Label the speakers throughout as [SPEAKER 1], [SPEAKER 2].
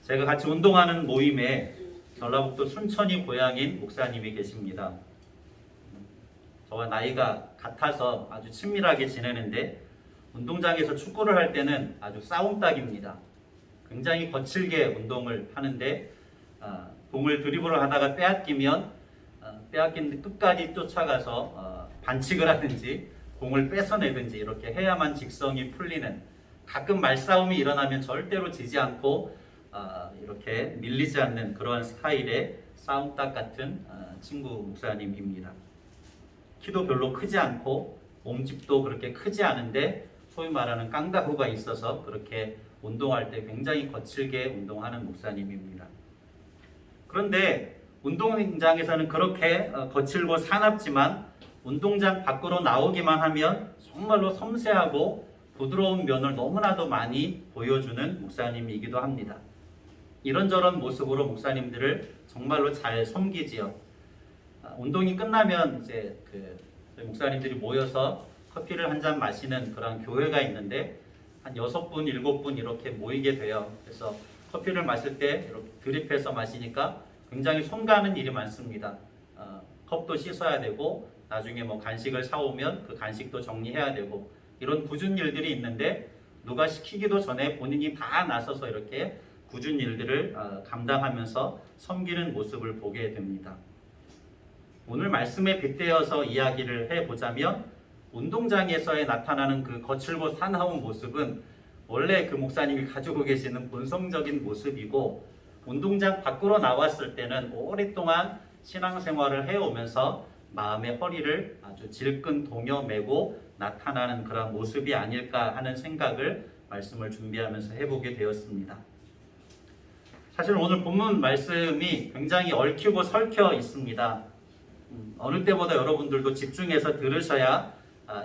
[SPEAKER 1] 제가 같이 운동하는 모임에 전라북도 순천이 고향인 목사님이 계십니다. 저와 나이가 같아서 아주 친밀하게 지내는데 운동장에서 축구를 할 때는 아주 싸움닭입니다. 굉장히 거칠게 운동을 하는데 공을 드리블을 하다가 빼앗긴 데 끝까지 쫓아가서 반칙을 하든지 공을 뺏어내든지 이렇게 해야만 직성이 풀리는, 가끔 말싸움이 일어나면 절대로 지지 않고 이렇게 밀리지 않는 그러한 스타일의 싸움닭 같은 친구 목사님입니다. 키도 별로 크지 않고 몸집도 그렇게 크지 않은데 소위 말하는 깡다구가 있어서 그렇게 운동할 때 굉장히 거칠게 운동하는 목사님입니다. 그런데 운동장에서는 그렇게 거칠고 사납지만 운동장 밖으로 나오기만 하면 정말로 섬세하고 부드러운 면을 너무나도 많이 보여주는 목사님이기도 합니다. 이런저런 모습으로 목사님들을 정말로 잘 섬기지요. 운동이 끝나면 이제 목사님들이 모여서 커피를 한 잔 마시는 그런 교회가 있는데 한 6분, 7분 이렇게 모이게 돼요. 그래서 커피를 마실 때 이렇게 드립해서 마시니까 굉장히 손 가는 일이 많습니다. 컵도 씻어야 되고 나중에 뭐 간식을 사오면 그 간식도 정리해야 되고 이런 굳은 일들이 있는데 누가 시키기도 전에 본인이 다 나서서 이렇게 굳은 일들을 감당하면서 섬기는 모습을 보게 됩니다. 오늘 말씀에 빗대어서 이야기를 해보자면 운동장에서의 나타나는 그 거칠고 사나운 모습은 원래 그 목사님이 가지고 계시는 본성적인 모습이고, 운동장 밖으로 나왔을 때는 오랫동안 신앙생활을 해오면서 마음의 허리를 아주 질끈 동여매고 나타나는 그런 모습이 아닐까 하는 생각을 말씀을 준비하면서 해보게 되었습니다. 사실 오늘 본문 말씀이 굉장히 얽히고 설켜 있습니다. 어느 때보다 여러분들도 집중해서 들으셔야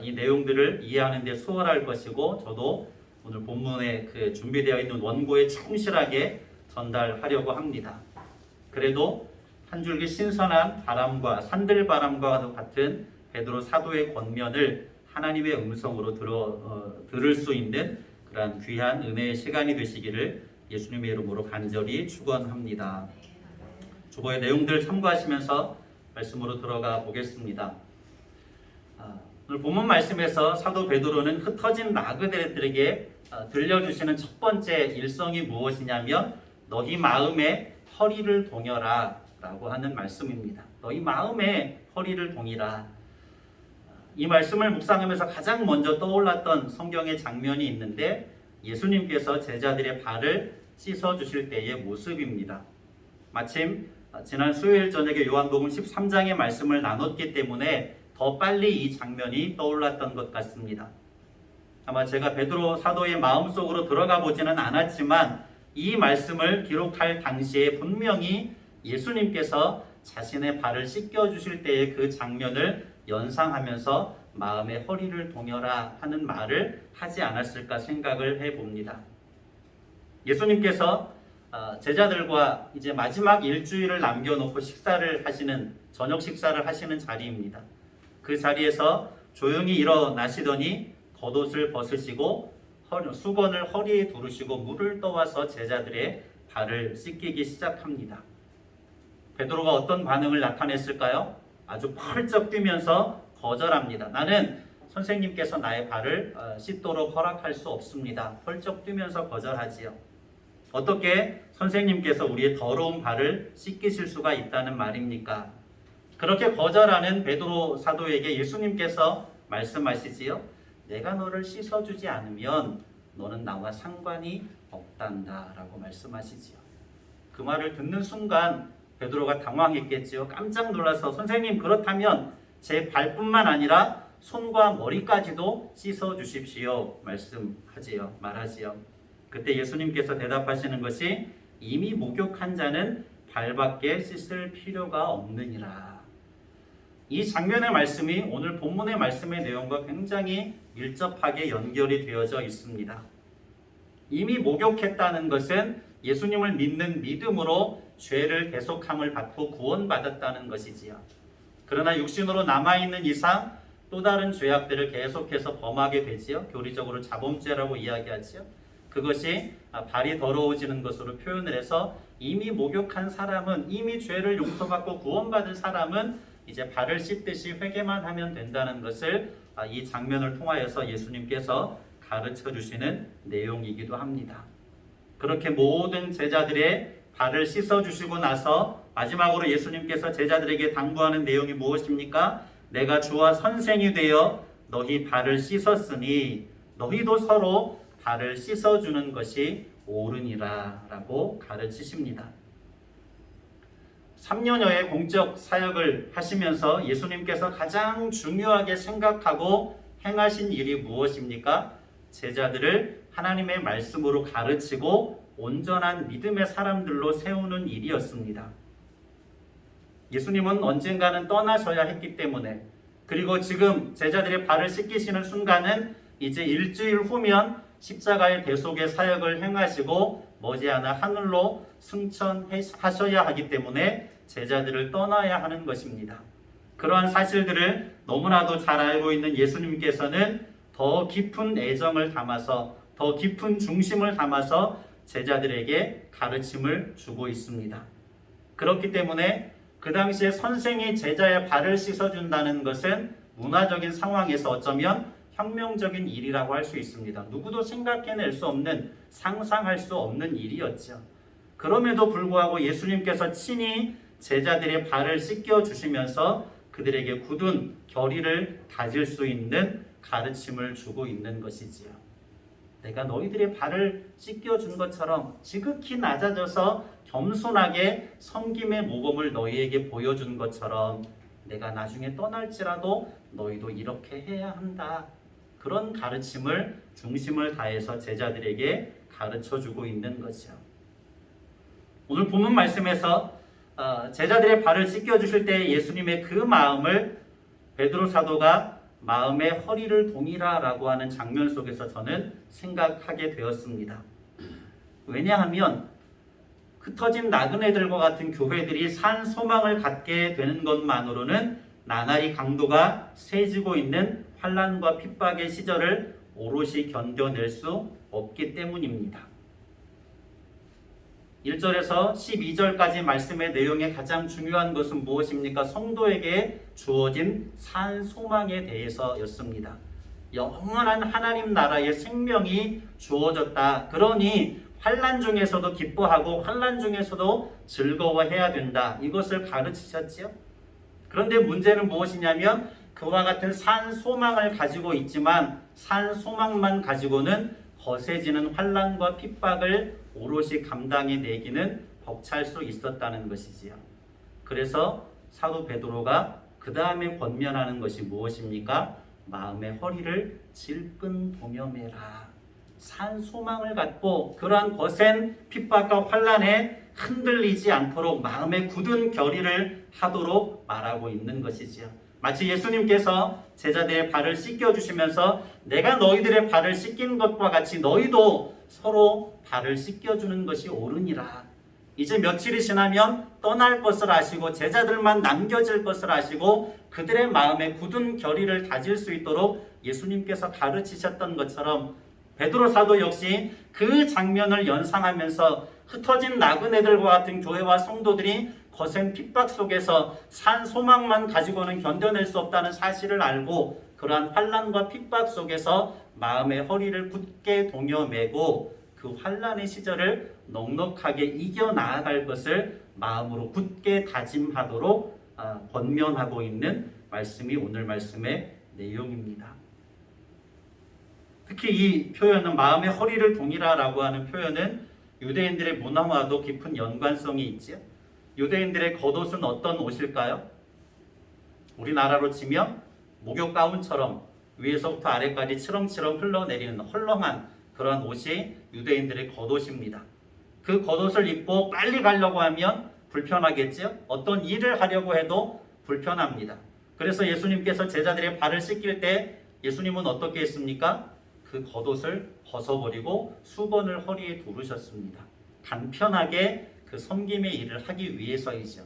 [SPEAKER 1] 이 내용들을 이해하는 데 수월할 것이고, 저도 오늘 본문에 준비되어 있는 원고에 충실하게 전달하려고 합니다. 그래도 한 줄기 신선한 바람과 산들바람과 같은 베드로 사도의 권면을 하나님의 음성으로 들을 수 있는 그러한 귀한 은혜의 시간이 되시기를 예수님의 이름으로 간절히 축원합니다. 주보의 내용들 참고하시면서 말씀으로 들어가 보겠습니다. 오늘 본문 말씀에서 사도 베드로는 흩어진 나그네들에게 들려주시는 첫 번째 일성이 무엇이냐면 너희 마음에 허리를 동여라 라고 하는 말씀입니다. 너희 마음에 허리를 동이라. 이 말씀을 묵상하면서 가장 먼저 떠올랐던 성경의 장면이 있는데 예수님께서 제자들의 발을 씻어주실 때의 모습입니다. 마침 지난 수요일 저녁에 요한복음 13장의 말씀을 나눴기 때문에 더 빨리 이 장면이 떠올랐던 것 같습니다. 아마 제가 베드로 사도의 마음속으로 들어가 보지는 않았지만 이 말씀을 기록할 당시에 분명히 예수님께서 자신의 발을 씻겨주실 때의 그 장면을 연상하면서 마음의 허리를 동여라 하는 말을 하지 않았을까 생각을 해봅니다. 예수님께서 제자들과 이제 마지막 일주일을 남겨놓고 저녁 식사를 하시는 자리입니다. 그 자리에서 조용히 일어나시더니 겉옷을 벗으시고 수건을 허리에 두르시고 물을 떠와서 제자들의 발을 씻기기 시작합니다. 베드로가 어떤 반응을 나타냈을까요? 아주 펄쩍 뛰면서 거절합니다. 나는 선생님께서 나의 발을 씻도록 허락할 수 없습니다. 펄쩍 뛰면서 거절하지요. 어떻게 선생님께서 우리의 더러운 발을 씻기실 수가 있다는 말입니까? 그렇게 거절하는 베드로 사도에게 예수님께서 말씀하시지요. 내가 너를 씻어주지 않으면 너는 나와 상관이 없단다 라고 말씀하시지요. 그 말을 듣는 순간 베드로가 당황했겠지요. 깜짝 놀라서 선생님 그렇다면 제 발뿐만 아니라 손과 머리까지도 씻어주십시오 말하지요. 그때 예수님께서 대답하시는 것이 이미 목욕한 자는 발밖에 씻을 필요가 없느니라. 이 장면의 말씀이 오늘 본문의 말씀의 내용과 굉장히 밀접하게 연결이 되어져 있습니다. 이미 목욕했다는 것은 예수님을 믿는 믿음으로 죄를 대속함을 받고 구원받았다는 것이지요. 그러나 육신으로 남아있는 이상 또 다른 죄악들을 계속해서 범하게 되지요. 교리적으로 자범죄라고 이야기하지요. 그것이 발이 더러워지는 것으로 표현을 해서 이미 목욕한 사람은, 이미 죄를 용서받고 구원받은 사람은 이제 발을 씻듯이 회개만 하면 된다는 것을 이 장면을 통하여서 예수님께서 가르쳐 주시는 내용이기도 합니다. 그렇게 모든 제자들의 발을 씻어 주시고 나서 마지막으로 예수님께서 제자들에게 당부하는 내용이 무엇입니까? 내가 주와 선생이 되어 너희 발을 씻었으니 너희도 서로 발을 씻어주는 것이 옳으니라 라고 가르치십니다. 3년여의 공적 사역을 하시면서 예수님께서 가장 중요하게 생각하고 행하신 일이 무엇입니까? 제자들을 하나님의 말씀으로 가르치고 온전한 믿음의 사람들로 세우는 일이었습니다. 예수님은 언젠가는 떠나셔야 했기 때문에, 그리고 지금 제자들의 발을 씻기시는 순간은 이제 일주일 후면 십자가의 대속의 사역을 행하시고 머지않아 하늘로 승천하셔야 하기 때문에 제자들을 떠나야 하는 것입니다. 그러한 사실들을 너무나도 잘 알고 있는 예수님께서는 더 깊은 애정을 담아서, 더 깊은 중심을 담아서 제자들에게 가르침을 주고 있습니다. 그렇기 때문에 그 당시에 선생이 제자의 발을 씻어준다는 것은 문화적인 상황에서 어쩌면 혁명적인 일이라고 할 수 있습니다. 누구도 생각해낼 수 없는, 상상할 수 없는 일이었죠. 그럼에도 불구하고 예수님께서 친히 제자들의 발을 씻겨주시면서 그들에게 굳은 결의를 다질 수 있는 가르침을 주고 있는 것이지요. 내가 너희들의 발을 씻겨준 것처럼 지극히 낮아져서 겸손하게 섬김의 모범을 너희에게 보여준 것처럼 내가 나중에 떠날지라도 너희도 이렇게 해야 한다. 그런 가르침을 중심을 다해서 제자들에게 가르쳐주고 있는 거죠. 오늘 본문 말씀에서 제자들의 발을 씻겨주실 때 예수님의 그 마음을 베드로 사도가 마음의 허리를 동이라 라고 하는 장면 속에서 저는 생각하게 되었습니다. 왜냐하면 흩어진 나그네들과 같은 교회들이 산 소망을 갖게 되는 것만으로는 나날이 강도가 세지고 있는 환난과 핍박의 시절을 오롯이 견뎌낼 수 없기 때문입니다. 1절에서 12절까지 말씀의 내용의 가장 중요한 것은 무엇입니까? 성도에게 주어진 산 소망에 대해서였습니다. 영원한 하나님 나라의 생명이 주어졌다. 그러니 환난 중에서도 기뻐하고 환난 중에서도 즐거워해야 된다. 이것을 가르치셨지요. 그런데 문제는 무엇이냐면 그와 같은 산 소망을 가지고 있지만 산 소망만 가지고는 거세지는 환난과 핍박을 오롯이 감당해내기는 벅찰 수 있었다는 것이지요. 그래서 사도 베드로가 그 다음에 권면하는 것이 무엇입니까? 마음의 허리를 질끈 동여매라. 산 소망을 갖고 그러한 거센 핍박과 환난에 흔들리지 않도록 마음의 굳은 결의를 하도록 말하고 있는 것이지요. 마치 예수님께서 제자들의 발을 씻겨주시면서 내가 너희들의 발을 씻긴 것과 같이 너희도 서로 발을 씻겨주는 것이 옳으니라. 이제 며칠이 지나면 떠날 것을 아시고 제자들만 남겨질 것을 아시고 그들의 마음에 굳은 결의를 다질 수 있도록 예수님께서 가르치셨던 것처럼 베드로 사도 역시 그 장면을 연상하면서 흩어진 나그네들과 같은 교회와 성도들이 거센 핍박 속에서 산 소망만 가지고는 견뎌낼 수 없다는 사실을 알고 그러한 환난과 핍박 속에서 마음의 허리를 굳게 동여매고 그 환난의 시절을 넉넉하게 이겨나아갈 것을 마음으로 굳게 다짐하도록 권면하고 있는 말씀이 오늘 말씀의 내용입니다. 특히 이 표현은 마음의 허리를 동이라라고 하는 표현은 유대인들의 문화와도 깊은 연관성이 있지요. 유대인들의 겉옷은 어떤 옷일까요? 우리나라로 치면 목욕 가운처럼 위에서부터 아래까지 치렁치렁 흘러내리는 헐렁한 그런 옷이 유대인들의 겉옷입니다. 그 겉옷을 입고 빨리 가려고 하면 불편하겠죠? 어떤 일을 하려고 해도 불편합니다. 그래서 예수님께서 제자들의 발을 씻길 때 예수님은 어떻게 했습니까? 그 겉옷을 벗어버리고 수건을 허리에 두르셨습니다. 간편하게 그 섬김의 일을 하기 위해서이죠.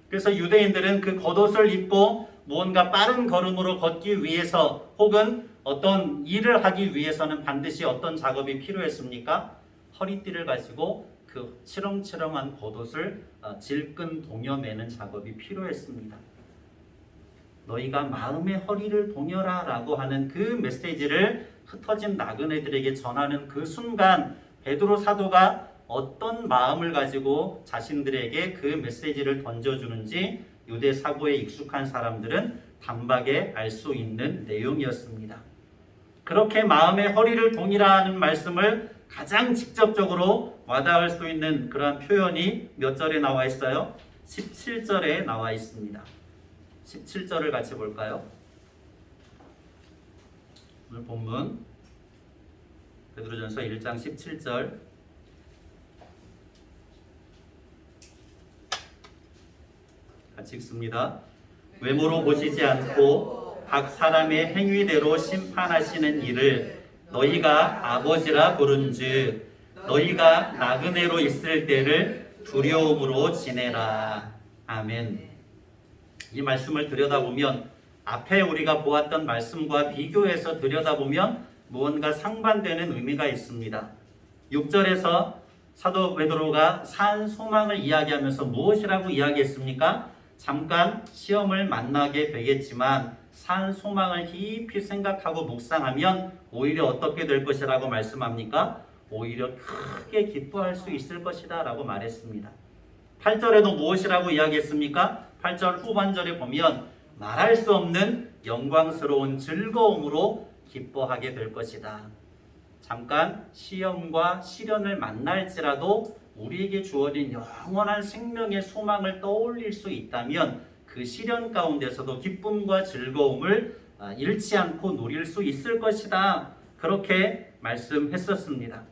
[SPEAKER 1] 그래서 유대인들은 그 겉옷을 입고 무언가 빠른 걸음으로 걷기 위해서 혹은 어떤 일을 하기 위해서는 반드시 어떤 작업이 필요했습니까? 허리띠를 가지고 그 치렁치렁한 겉옷을 질끈 동여매는 작업이 필요했습니다. 너희가 마음의 허리를 동여라 라고 하는 그 메시지를 흩어진 나그네들에게 전하는 그 순간 베드로 사도가 어떤 마음을 가지고 자신들에게 그 메시지를 던져주는지 유대 사고에 익숙한 사람들은 단박에 알 수 있는 내용이었습니다. 그렇게 마음의 허리를 동이라는 말씀을 가장 직접적으로 와닿을 수 있는 그러한 표현이 몇 절에 나와 있어요? 17절에 나와 있습니다. 17절을 같이 볼까요? 오늘 본문 베드로전서 1장 17절 같이 읽습니다. 외모로 보시지 않고 각 사람의 행위대로 심판하시는 이를 너희가 아버지라 부른즉 너희가 나그네로 있을 때를 두려움으로 지내라. 아멘. 이 말씀을 들여다보면 앞에 우리가 보았던 말씀과 비교해서 들여다보면 무언가 상반되는 의미가 있습니다. 6절에서 사도 베드로가 산 소망을 이야기하면서 무엇이라고 이야기했습니까? 잠깐 시험을 만나게 되겠지만 산 소망을 깊이 생각하고 묵상하면 오히려 어떻게 될 것이라고 말씀합니까? 오히려 크게 기뻐할 수 있을 것이다 라고 말했습니다. 8절에도 무엇이라고 이야기했습니까? 8절 후반절에 보면 말할 수 없는 영광스러운 즐거움으로 기뻐하게 될 것이다. 잠깐 시험과 시련을 만날지라도 우리에게 주어진 영원한 생명의 소망을 떠올릴 수 있다면 그 시련 가운데서도 기쁨과 즐거움을 잃지 않고 누릴 수 있을 것이다. 그렇게 말씀했었습니다.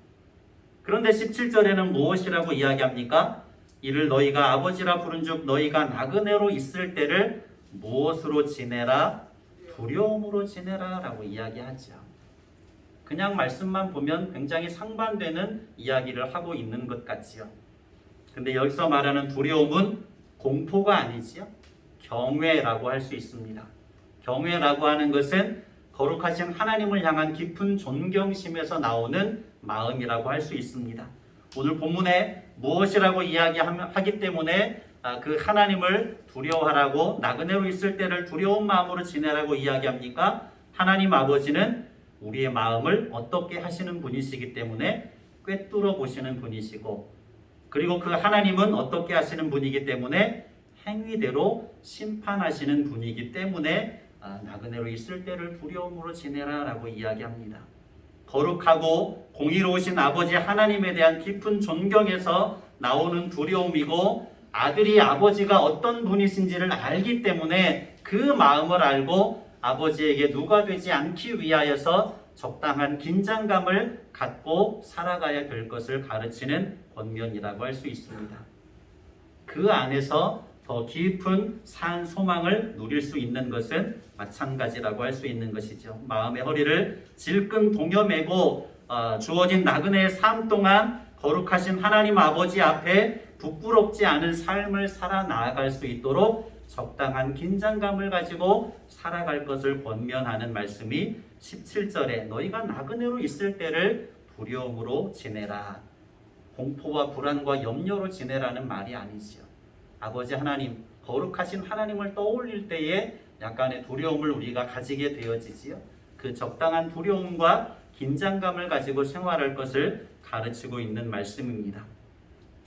[SPEAKER 1] 그런데 17절에는 무엇이라고 이야기합니까? 이를 너희가 아버지라 부른즉 너희가 나그네로 있을 때를 무엇으로 지내라? 두려움으로 지내라 라고 이야기하죠. 그냥 말씀만 보면 굉장히 상반되는 이야기를 하고 있는 것 같지요. 근데 여기서 말하는 두려움은 공포가 아니지요. 경외라고 할 수 있습니다. 경외라고 하는 것은 거룩하신 하나님을 향한 깊은 존경심에서 나오는 마음이라고 할 수 있습니다. 오늘 본문에 무엇이라고 이야기하기 때문에 그 하나님을 두려워하라고 나그네로 있을 때를 두려운 마음으로 지내라고 이야기합니까? 하나님 아버지는 우리의 마음을 어떻게 하시는 분이시기 때문에 꿰뚫어 보시는 분이시고 그리고 그 하나님은 어떻게 하시는 분이기 때문에 행위대로 심판하시는 분이기 때문에 나그네로 있을 때를 두려움으로 지내라 라고 이야기합니다. 거룩하고 공의로우신 아버지 하나님에 대한 깊은 존경에서 나오는 두려움이고 아들이 아버지가 어떤 분이신지를 알기 때문에 그 마음을 알고 아버지에게 누가 되지 않기 위하여서 적당한 긴장감을 갖고 살아가야 될 것을 가르치는 권면이라고 할 수 있습니다. 그 안에서 더 깊은 산 소망을 누릴 수 있는 것은 마찬가지라고 할 수 있는 것이죠. 마음의 허리를 질끈 동여매고 주어진 나그네의 삶 동안 거룩하신 하나님 아버지 앞에 부끄럽지 않은 삶을 살아 나아갈 수 있도록 적당한 긴장감을 가지고 살아갈 것을 권면하는 말씀이 17절에 너희가 나그네로 있을 때를 두려움으로 지내라. 공포와 불안과 염려로 지내라는 말이 아니지요. 아버지 하나님, 거룩하신 하나님을 떠올릴 때에 약간의 두려움을 우리가 가지게 되어지지요. 그 적당한 두려움과 긴장감을 가지고 생활할 것을 가르치고 있는 말씀입니다.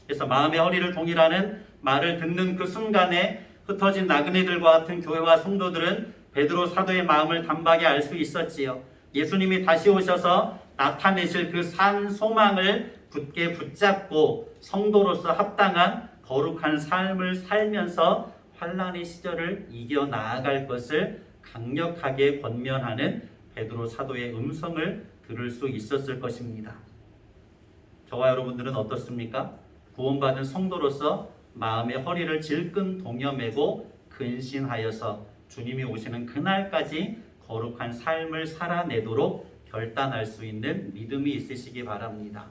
[SPEAKER 1] 그래서 마음의 허리를 동이라는 말을 듣는 그 순간에 흩어진 나그네들과 같은 교회와 성도들은 베드로 사도의 마음을 단박에 알 수 있었지요. 예수님이 다시 오셔서 나타내실 그 산 소망을 굳게 붙잡고 성도로서 합당한 거룩한 삶을 살면서 환난의 시절을 이겨 나아갈 것을 강력하게 권면하는 베드로 사도의 음성을 들을 수 있었을 것입니다. 저와 여러분들은 어떻습니까? 구원받은 성도로서 마음의 허리를 질끈 동여매고 근신하여서 주님이 오시는 그날까지 거룩한 삶을 살아내도록 결단할 수 있는 믿음이 있으시기 바랍니다.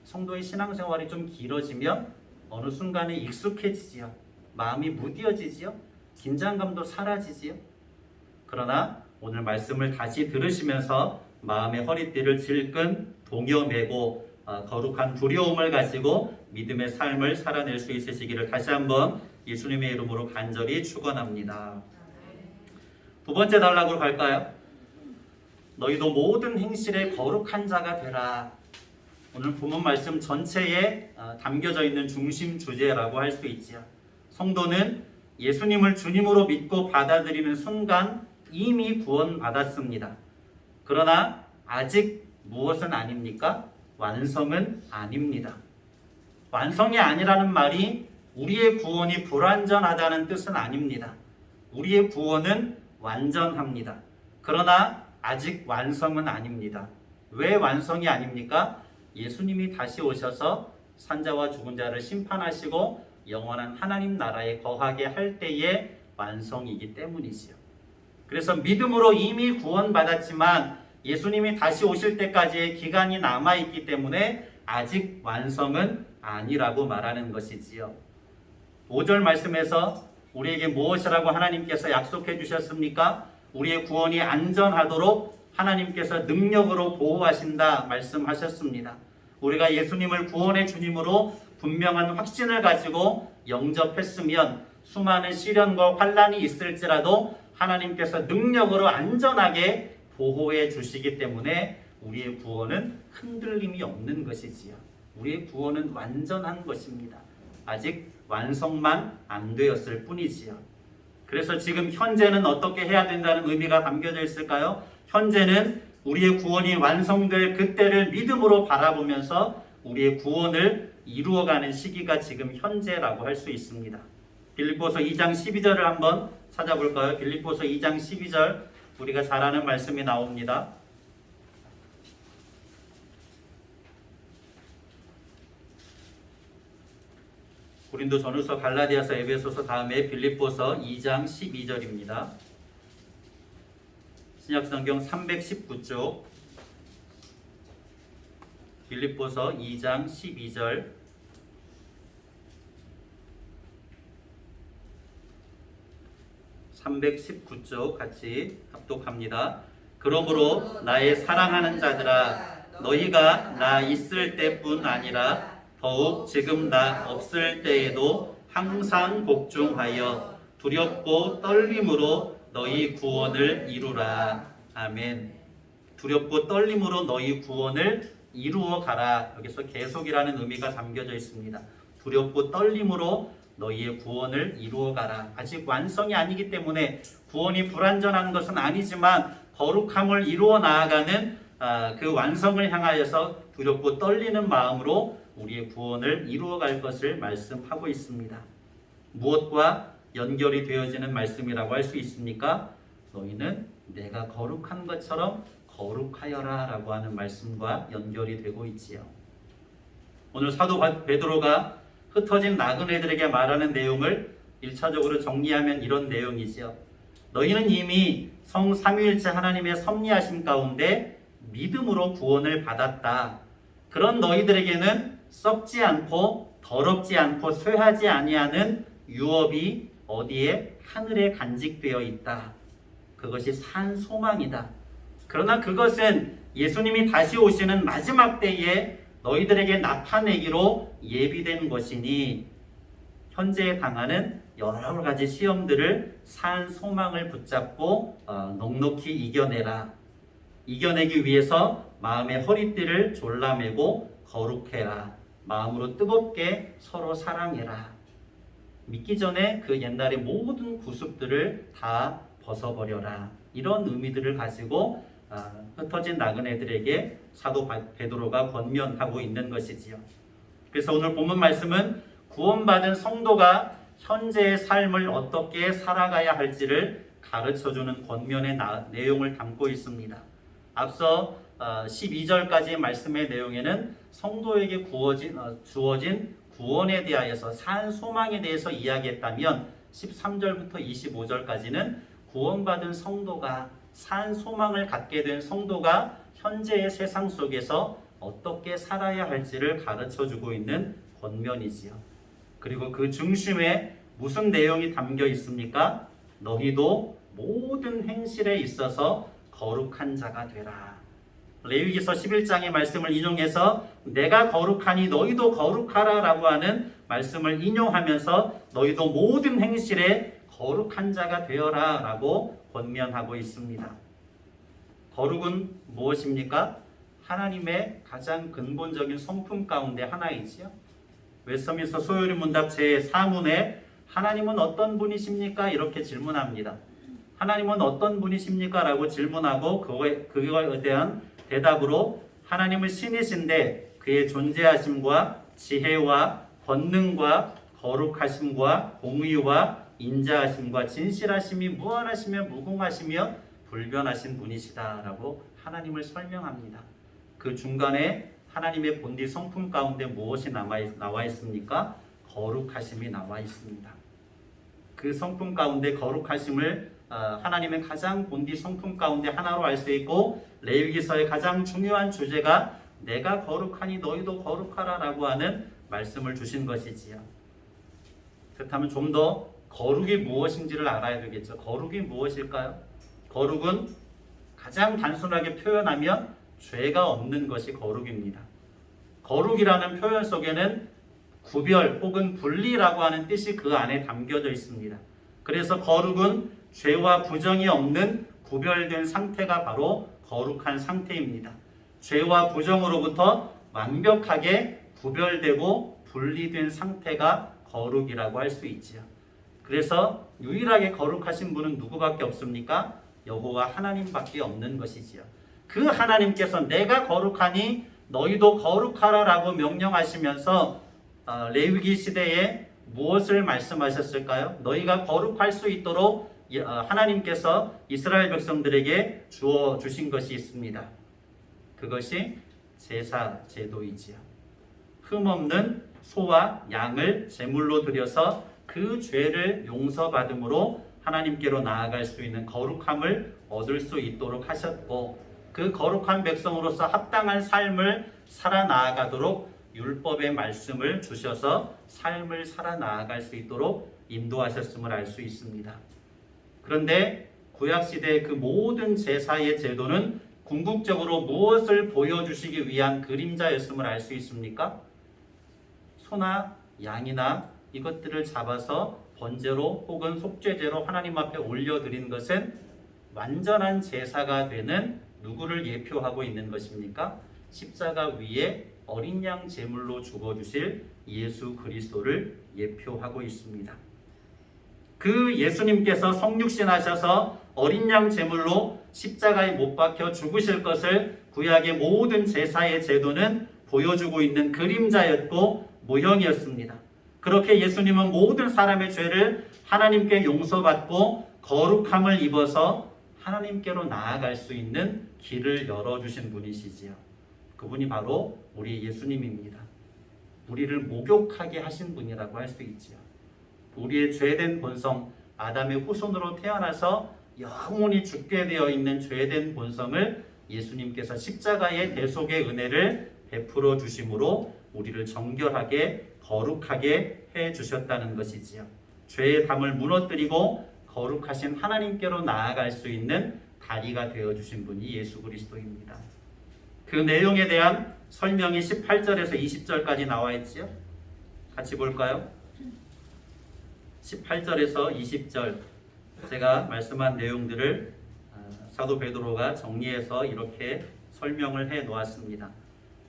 [SPEAKER 1] 성도의 신앙생활이 좀 길어지면 어느 순간에 익숙해지지요. 마음이 무뎌지지요. 긴장감도 사라지지요. 그러나 오늘 말씀을 다시 들으시면서 마음의 허리띠를 질끈 동여매고 거룩한 두려움을 가지고 믿음의 삶을 살아낼 수 있으시기를 다시 한번 예수님의 이름으로 간절히 축원합니다. 두 번째 단락으로 갈까요? 너희도 모든 행실에 거룩한 자가 되라. 오늘 본문 말씀 전체에 담겨져 있는 중심 주제라고 할 수 있지요. 성도는 예수님을 주님으로 믿고 받아들이는 순간 이미 구원받았습니다. 그러나 아직 무엇은 아닙니까? 완성은 아닙니다. 완성이 아니라는 말이 우리의 구원이 불완전하다는 뜻은 아닙니다. 우리의 구원은 완전합니다. 그러나 아직 완성은 아닙니다. 왜 완성이 아닙니까? 예수님이 다시 오셔서 산자와 죽은 자를 심판하시고 영원한 하나님 나라에 거하게 할 때의 완성이기 때문이지요. 그래서 믿음으로 이미 구원받았지만 예수님이 다시 오실 때까지의 기간이 남아있기 때문에 아직 완성은 아니라고 말하는 것이지요. 5절 말씀에서 우리에게 무엇이라고 하나님께서 약속해 주셨습니까? 우리의 구원이 안전하도록 하나님께서 능력으로 보호하신다 말씀하셨습니다. 우리가 예수님을 구원의 주님으로 분명한 확신을 가지고 영접했으면 수많은 시련과 환난이 있을지라도 하나님께서 능력으로 안전하게 보호해 주시기 때문에 우리의 구원은 흔들림이 없는 것이지요. 우리의 구원은 완전한 것입니다. 아직 완성만 안 되었을 뿐이지요. 그래서 지금 현재는 어떻게 해야 된다는 의미가 담겨져 있을까요? 현재는 우리의 구원이 완성될 그때를 믿음으로 바라보면서 우리의 구원을 이루어가는 시기가 지금 현재라고 할 수 있습니다. 빌립보서 2장 12절을 한번 찾아볼까요? 빌립보서 2장 12절 우리가 잘 아는 말씀이 나옵니다. 고린도전후서, 갈라디아서, 에베소서 다음에 빌립보서 2장 12절입니다. 신약성경 319쪽 빌립보서 2장 12절 (319쪽) 같이 합독합니다. 그러므로 나의 사랑하는 자들아, 너희가 나 있을 때뿐 아니라 더욱 지금 나 없을 때에도 항상 복종하여 두렵고 떨림으로 너희 구원을 이루라. 아멘. 두렵고 떨림으로 너희 구원을 이루어 가라. 여기서 계속이라는 의미가 담겨져 있습니다. 두렵고 떨림으로 너희의 구원을 이루어 가라. 아직 완성이 아니기 때문에 구원이 불완전한 것은 아니지만 거룩함을 이루어 나아가는 그 완성을 향하여서 두렵고 떨리는 마음으로 우리의 구원을 이루어갈 것을 말씀하고 있습니다. 무엇과 연결이 되어지는 말씀이라고 할 수 있습니까? 너희는 내가 거룩한 것처럼 거룩하여라 라고 하는 말씀과 연결이 되고 있지요. 오늘 사도 베드로가 흩어진 나그네들에게 말하는 내용을 1차적으로 정리하면 이런 내용이지요. 너희는 이미 성삼위일체 하나님의 섭리하심 가운데 믿음으로 구원을 받았다. 그런 너희들에게는 썩지 않고 더럽지 않고 쇠하지 아니하는 유업이 어디에? 하늘에 간직되어 있다. 그것이 산 소망이다. 그러나 그것은 예수님이 다시 오시는 마지막 때에 너희들에게 나타내기로 예비된 것이니 현재 당하는 여러 가지 시험들을 산 소망을 붙잡고 넉넉히 이겨내라. 이겨내기 위해서 마음의 허리띠를 졸라매고 거룩해라. 마음으로 뜨겁게 서로 사랑해라. 믿기 전에 그 옛날의 모든 구습들을 다 벗어버려라. 이런 의미들을 가지고 흩어진 나그네들에게 사도 베드로가 권면하고 있는 것이지요. 그래서 오늘 본문 말씀은 구원받은 성도가 현재의 삶을 어떻게 살아가야 할지를 가르쳐주는 권면의 내용을 담고 있습니다. 앞서 12절까지의 말씀의 내용에는 성도에게 주어진 구원에 대하여서 산 소망에 대해서 이야기했다면 13절부터 25절까지는 구원받은 성도가 산 소망을 갖게 된 성도가 현재의 세상 속에서 어떻게 살아야 할지를 가르쳐주고 있는 권면이지요. 그리고 그 중심에 무슨 내용이 담겨 있습니까? 너희도 모든 행실에 있어서 거룩한 자가 되라. 레위기서 11장의 말씀을 인용해서 내가 거룩하니 너희도 거룩하라 라고 하는 말씀을 인용하면서 너희도 모든 행실에 거룩한 자가 되어라 라고 권면하고 있습니다. 거룩은 무엇입니까? 하나님의 가장 근본적인 성품 가운데 하나이지요. 웨스터민스터 소요리 문답 제4문에 하나님은 어떤 분이십니까? 이렇게 질문합니다. 하나님은 어떤 분이십니까? 라고 질문하고 그거에 대한 대답으로 하나님은 신이신데 그의 존재하심과 지혜와 권능과 거룩하심과 공의와 인자하심과 진실하심이 무한하시며 무궁하시며 불변하신 분이시다라고 하나님을 설명합니다. 그 중간에 하나님의 본디 성품 가운데 무엇이 나와 있습니까? 거룩하심이 나와 있습니다. 그 성품 가운데 거룩하심을 하나님의 가장 본디 성품 가운데 하나로 알 수 있고 레위기서의 가장 중요한 주제가 내가 거룩하니 너희도 거룩하라 라고 하는 말씀을 주신 것이지요. 그렇다면 좀 더 거룩이 무엇인지를 알아야 되겠죠. 거룩이 무엇일까요? 거룩은 가장 단순하게 표현하면 죄가 없는 것이 거룩입니다. 거룩이라는 표현 속에는 구별 혹은 분리라고 하는 뜻이 그 안에 담겨져 있습니다. 그래서 거룩은 죄와 부정이 없는 구별된 상태가 바로 거룩한 상태입니다. 죄와 부정으로부터 완벽하게 구별되고 분리된 상태가 거룩이라고 할 수 있지요. 그래서 유일하게 거룩하신 분은 누구밖에 없습니까? 여호와 하나님밖에 없는 것이지요. 그 하나님께서 내가 거룩하니 너희도 거룩하라 라고 명령하시면서 레위기 시대에 무엇을 말씀하셨을까요? 너희가 거룩할 수 있도록 하나님께서 이스라엘 백성들에게 주어 주신 것이 있습니다. 그것이 제사 제도이지요. 흠없는 소와 양을 제물로 드려서 그 죄를 용서받음으로 하나님께로 나아갈 수 있는 거룩함을 얻을 수 있도록 하셨고 그 거룩한 백성으로서 합당한 삶을 살아나아가도록 율법의 말씀을 주셔서 삶을 살아나아갈 수 있도록 인도하셨음을 알 수 있습니다. 그런데 구약시대의 그 모든 제사의 제도는 궁극적으로 무엇을 보여주시기 위한 그림자였음을 알 수 있습니까? 소나 양이나 이것들을 잡아서 번제로 혹은 속죄제로 하나님 앞에 올려드린 것은 완전한 제사가 되는 누구를 예표하고 있는 것입니까? 십자가 위에 어린 양 제물로 죽어주실 예수 그리스도를 예표하고 있습니다. 그 예수님께서 성육신하셔서 어린 양 제물로 십자가에 못 박혀 죽으실 것을 구약의 모든 제사의 제도는 보여주고 있는 그림자였고 모형이었습니다. 그렇게 예수님은 모든 사람의 죄를 하나님께 용서받고 거룩함을 입어서 하나님께로 나아갈 수 있는 길을 열어주신 분이시지요. 그분이 바로 우리 예수님입니다. 우리를 목욕하게 하신 분이라고 할 수 있지요. 우리의 죄된 본성, 아담의 후손으로 태어나서 영원히 죽게 되어 있는 죄된 본성을 예수님께서 십자가의 대속의 은혜를 베풀어 주심으로 우리를 정결하게 거룩하게 해 주셨다는 것이지요. 죄의 담을 무너뜨리고 거룩하신 하나님께로 나아갈 수 있는 다리가 되어 주신 분이 예수 그리스도입니다. 그 내용에 대한 설명이 18절에서 20절까지 나와 있지요. 같이 볼까요? 18절에서 20절 제가 말씀한 내용들을 사도 베드로가 정리해서 이렇게 설명을 해 놓았습니다.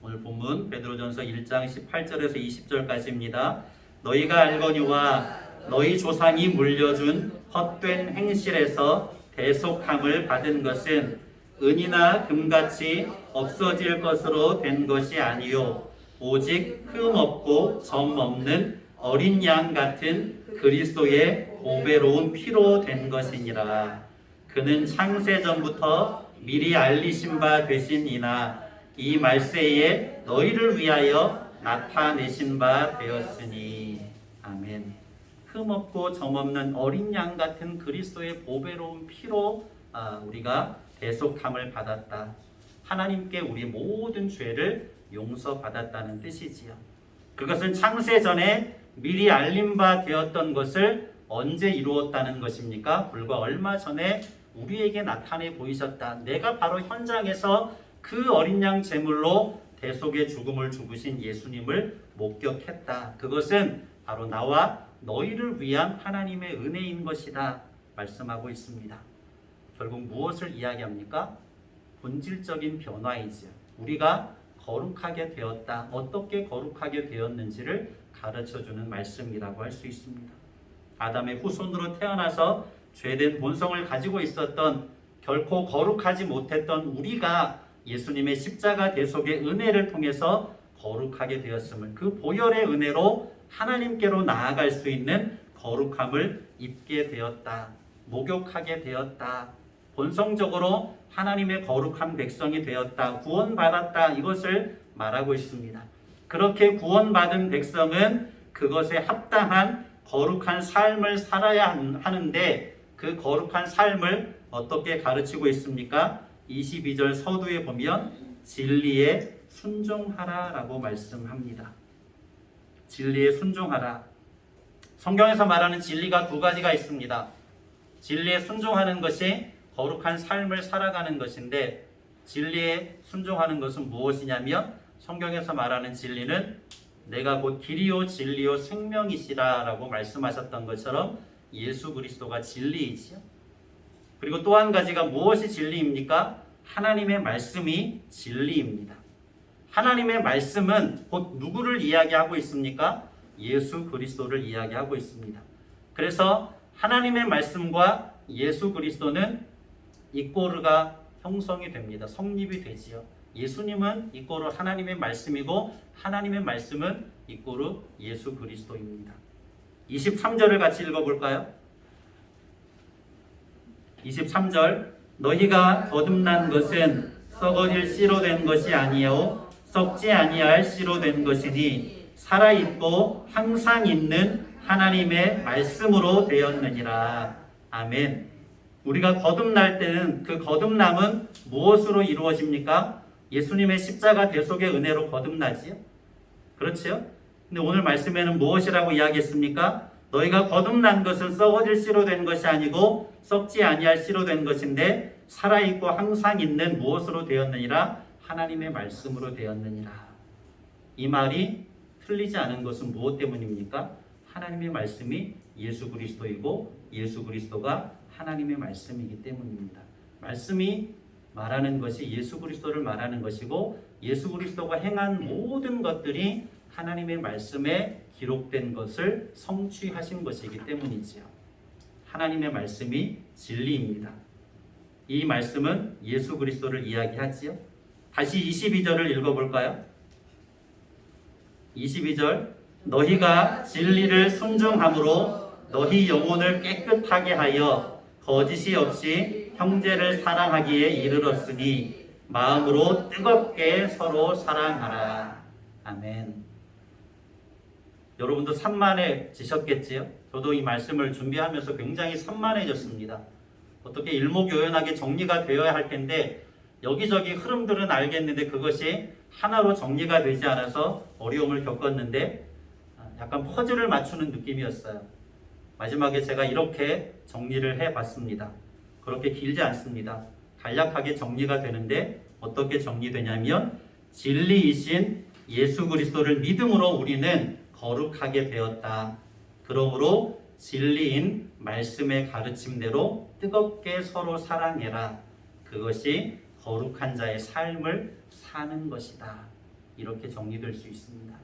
[SPEAKER 1] 오늘 본문 베드로전서 1장 18절에서 20절까지입니다. 너희가 알거니와 너희 조상이 물려준 헛된 행실에서 대속함을 받은 것은 은이나 금같이 없어질 것으로 된 것이 아니요 오직 흠없고 점 없는 어린 양 같은 그리스도의 보배로운 피로 된 것이니라. 그는 창세전부터 미리 알리신 바 되시니나 이 말세에 너희를 위하여 나타내신 바 되었으니. 아멘. 흠없고 점없는 어린 양 같은 그리스도의 보배로운 피로 우리가 대속함을 받았다. 하나님께 우리 모든 죄를 용서받았다는 뜻이지요. 그것은 창세 전에 미리 알림 바 되었던 것을 언제 이루었다는 것입니까? 불과 얼마 전에 우리에게 나타내 보이셨다. 내가 바로 현장에서 그 어린 양 제물로 대속의 죽음을 죽으신 예수님을 목격했다. 그것은 바로 나와 너희를 위한 하나님의 은혜인 것이다 말씀하고 있습니다. 결국 무엇을 이야기합니까? 본질적인 변화이지요. 우리가 거룩하게 되었다. 어떻게 거룩하게 되었는지를 가르쳐주는 말씀이라고 할 수 있습니다. 아담의 후손으로 태어나서 죄된 본성을 가지고 있었던, 결코 거룩하지 못했던 우리가 예수님의 십자가 대속의 은혜를 통해서 거룩하게 되었음을, 그 보혈의 은혜로 하나님께로 나아갈 수 있는 거룩함을 입게 되었다. 목욕하게 되었다. 본성적으로 하나님의 거룩한 백성이 되었다. 구원받았다. 이것을 말하고 있습니다. 그렇게 구원받은 백성은 그것에 합당한 거룩한 삶을 살아야 하는데, 그 거룩한 삶을 어떻게 가르치고 있습니까? 22절 서두에 보면 진리에 순종하라 라고 말씀합니다. 진리에 순종하라. 성경에서 말하는 진리가 두 가지가 있습니다. 진리에 순종하는 것이 거룩한 삶을 살아가는 것인데, 진리에 순종하는 것은 무엇이냐면, 성경에서 말하는 진리는 내가 곧 길이요 진리요 생명이시라 라고 말씀하셨던 것처럼 예수 그리스도가 진리이지요. 그리고 또 한 가지가 무엇이 진리입니까? 하나님의 말씀이 진리입니다. 하나님의 말씀은 곧 누구를 이야기하고 있습니까? 예수 그리스도를 이야기하고 있습니다. 그래서 하나님의 말씀과 예수 그리스도는 이꼬르가 형성이 됩니다. 성립이 되지요. 예수님은 이꼬르 하나님의 말씀이고, 하나님의 말씀은 이꼬르 예수 그리스도입니다. 23절을 같이 읽어볼까요? 23절, 너희가 거듭난 것은 썩어질 씨로 된 것이 아니요 썩지 아니할 씨로 된 것이니 살아있고 항상 있는 하나님의 말씀으로 되었느니라. 아멘. 우리가 거듭날 때는 그 거듭남은 무엇으로 이루어집니까? 예수님의 십자가 대속의 은혜로 거듭나지요. 그렇지요? 근데 오늘 말씀에는 무엇이라고 이야기했습니까? 너희가 거듭난 것은 썩어질 씨로 된 것이 아니고 썩지 아니할 씨로 된 것인데, 살아있고 항상 있는 무엇으로 되었느니라? 하나님의 말씀으로 되었느니라. 이 말이 틀리지 않은 것은 무엇 때문입니까? 하나님의 말씀이 예수 그리스도이고 예수 그리스도가 하나님의 말씀이기 때문입니다. 말씀이 말하는 것이 예수 그리스도를 말하는 것이고, 예수 그리스도가 행한 모든 것들이 하나님의 말씀에 기록된 것을 성취하신 것이기 때문이지요. 하나님의 말씀이 진리입니다. 이 말씀은 예수 그리스도를 이야기하지요. 다시 22절을 읽어볼까요? 22절, 너희가 진리를 순종함으로 너희 영혼을 깨끗하게 하여 거짓이 없이 형제를 사랑하기에 이르렀으니 마음으로 뜨겁게 서로 사랑하라. 아멘. 여러분도 산만해지셨겠지요? 저도 이 말씀을 준비하면서 굉장히 산만해졌습니다. 어떻게 일목요연하게 정리가 되어야 할 텐데, 여기저기 흐름들은 알겠는데 그것이 하나로 정리가 되지 않아서 어려움을 겪었는데, 약간 퍼즐을 맞추는 느낌이었어요. 마지막에 제가 이렇게 정리를 해봤습니다. 그렇게 길지 않습니다. 간략하게 정리가 되는데, 어떻게 정리되냐면, 진리이신 예수 그리스도를 믿음으로 우리는 거룩하게 되었다. 그러므로 진리인 말씀의 가르침대로 뜨겁게 서로 사랑해라. 그것이 거룩한 자의 삶을 사는 것이다. 이렇게 정리될 수 있습니다.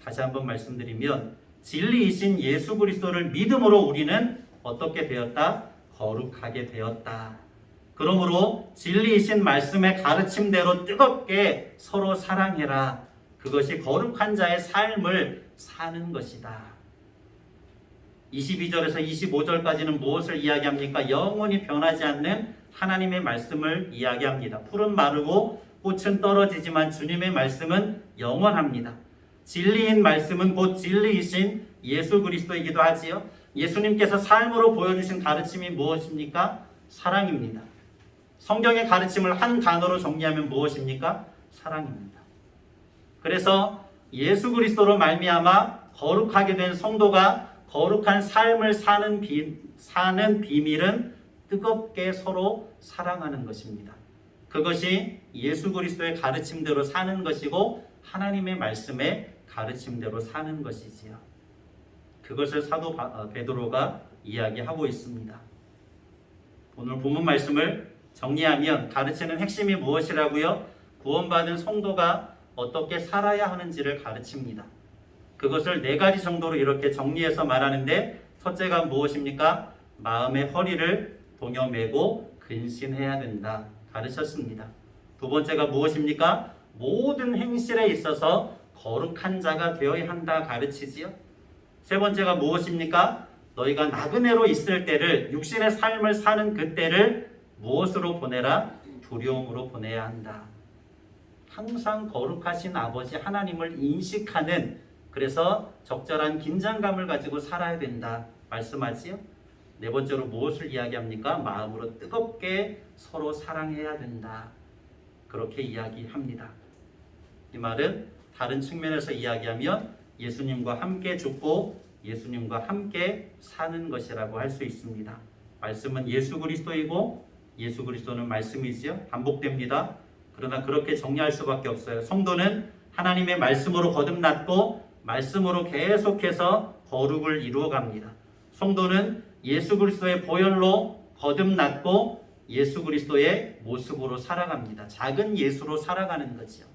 [SPEAKER 1] 다시 한번 말씀드리면, 진리이신 예수 그리스도를 믿음으로 우리는 어떻게 되었다? 거룩하게 되었다. 그러므로 진리이신 말씀의 가르침대로 뜨겁게 서로 사랑해라. 그것이 거룩한 자의 삶을 사는 것이다. 22절에서 25절까지는 무엇을 이야기합니까? 영원히 변하지 않는 하나님의 말씀을 이야기합니다. 풀은 마르고 꽃은 떨어지지만 주님의 말씀은 영원합니다. 진리인 말씀은 곧 진리이신 예수 그리스도이기도 하지요. 예수님께서 삶으로 보여주신 가르침이 무엇입니까? 사랑입니다. 성경의 가르침을 한 단어로 정리하면 무엇입니까? 사랑입니다. 그래서 예수 그리스도로 말미암아 거룩하게 된 성도가 거룩한 삶을 사는 비밀은 뜨겁게 서로 사랑하는 것입니다. 그것이 예수 그리스도의 가르침대로 사는 것이고 하나님의 말씀의 가르침대로 사는 것이지요. 그것을 사도 베드로가 이야기하고 있습니다. 오늘 본문 말씀을 정리하면 가르치는 핵심이 무엇이라고요? 구원받은 성도가 어떻게 살아야 하는지를 가르칩니다. 그것을 4가지 정도로 이렇게 정리해서 말하는데, 첫째가 무엇입니까? 마음의 허리를 동여매고 근신해야 된다 가르쳤습니다. 두 번째가 무엇입니까? 모든 행실에 있어서 거룩한 자가 되어야 한다 가르치지요. 세 번째가 무엇입니까? 너희가 나그네로 있을 때를, 육신의 삶을 사는 그때를 무엇으로 보내라? 두려움으로 보내야 한다. 항상 거룩하신 아버지 하나님을 인식하는, 그래서 적절한 긴장감을 가지고 살아야 된다 말씀하지요. 네 번째로 무엇을 이야기합니까? 마음으로 뜨겁게 서로 사랑해야 된다. 그렇게 이야기합니다. 이 말은 다른 측면에서 이야기하면 예수님과 함께 죽고 예수님과 함께 사는 것이라고 할 수 있습니다. 말씀은 예수 그리스도이고 예수 그리스도는 말씀이지요. 반복됩니다. 그러나 그렇게 정리할 수밖에 없어요. 성도는 하나님의 말씀으로 거듭났고 말씀으로 계속해서 거룩을 이루어갑니다. 성도는 예수 그리스도의 보혈로 거듭났고 예수 그리스도의 모습으로 살아갑니다. 작은 예수로 살아가는 거죠.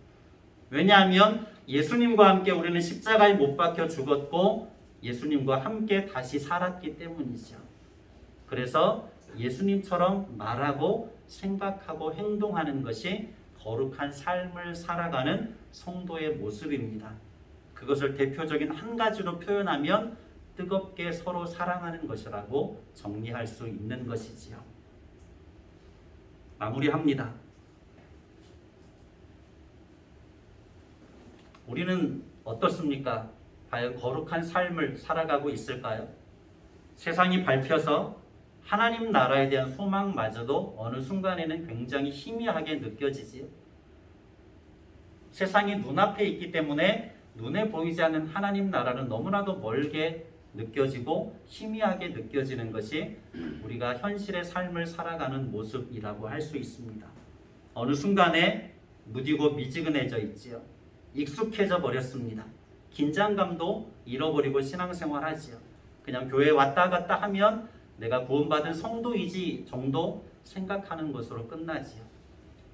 [SPEAKER 1] 왜냐하면 예수님과 함께 우리는 십자가에 못 박혀 죽었고 예수님과 함께 다시 살았기 때문이죠. 그래서 예수님처럼 말하고 생각하고 행동하는 것이 거룩한 삶을 살아가는 성도의 모습입니다. 그것을 대표적인 한 가지로 표현하면 뜨겁게 서로 사랑하는 것이라고 정리할 수 있는 것이지요. 마무리합니다. 우리는 어떻습니까? 과연 거룩한 삶을 살아가고 있을까요? 세상이 밟혀서 하나님 나라에 대한 소망마저도 어느 순간에는 굉장히 희미하게 느껴지지요. 세상이 눈앞에 있기 때문에 눈에 보이지 않는 하나님 나라는 너무나도 멀게 느껴지고 희미하게 느껴지는 것이 우리가 현실의 삶을 살아가는 모습이라고 할 수 있습니다. 어느 순간에 무디고 미지근해져 있지요. 익숙해져 버렸습니다. 긴장감도 잃어버리고 신앙생활하지요. 그냥 교회 왔다 갔다 하면 내가 구원받은 성도이지 정도 생각하는 것으로 끝나지요.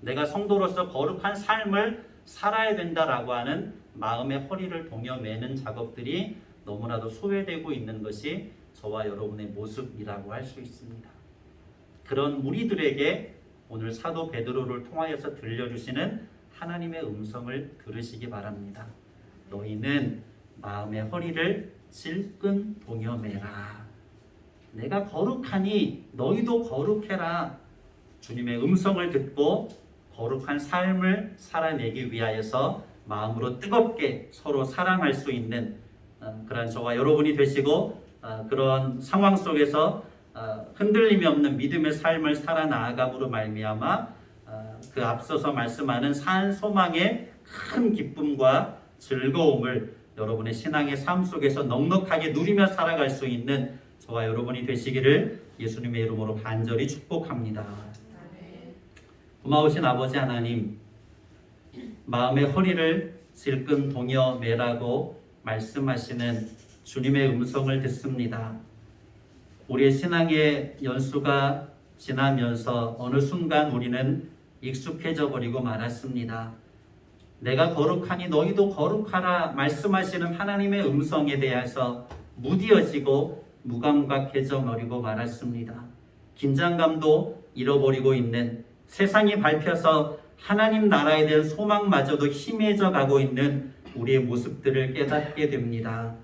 [SPEAKER 1] 내가 성도로서 거룩한 삶을 살아야 된다라고 하는 마음의 허리를 동여매는 작업들이 너무나도 소외되고 있는 것이 저와 여러분의 모습이라고 할 수 있습니다. 그런 우리들에게 오늘 사도 베드로를 통하여서 들려주시는 하나님의 음성을 들으시기 바랍니다. 너희는 마음의 허리를 질끈 동여매라. 내가 거룩하니 너희도 거룩해라. 주님의 음성을 듣고 거룩한 삶을 살아내기 위하여서 마음으로 뜨겁게 서로 사랑할 수 있는 그런 저와 여러분이 되시고 그런 상황 속에서 흔들림이 없는 믿음의 삶을 살아나아감으로 말미암아 그 앞서서 말씀하는 산 소망의 큰 기쁨과 즐거움을 여러분의 신앙의 삶 속에서 넉넉하게 누리며 살아갈 수 있는 저와 여러분이 되시기를 예수님의 이름으로 간절히 축복합니다. 고마우신 아버지 하나님, 마음의 허리를 질끈 동여매라고 말씀하시는 주님의 음성을 듣습니다. 우리의 신앙의 연수가 지나면서 어느 순간 우리는 익숙해져 버리고 말았습니다. 내가 거룩하니 너희도 거룩하라 말씀하시는 하나님의 음성에 대해서 무디어지고 무감각해져 버리고 말았습니다. 긴장감도 잃어버리고 있는, 세상이 밟혀서 하나님 나라에 대한 소망마저도 희미해져 가고 있는 우리의 모습들을 깨닫게 됩니다.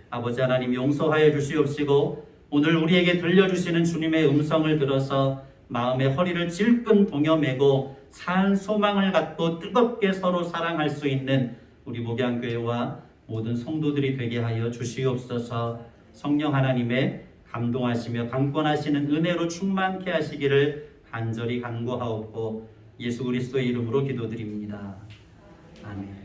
[SPEAKER 1] 아버지 하나님 용서하여 주시옵시고 오늘 우리에게 들려주시는 주님의 음성을 들어서 마음의 허리를 질끈 동여매고 산 소망을 갖고 뜨겁게 서로 사랑할 수 있는 우리 목양교회와 모든 성도들이 되게 하여 주시옵소서. 성령 하나님의 감동하시며 강권하시는 은혜로 충만케 하시기를 간절히 간구하옵고 예수 그리스도의 이름으로 기도드립니다. 아멘.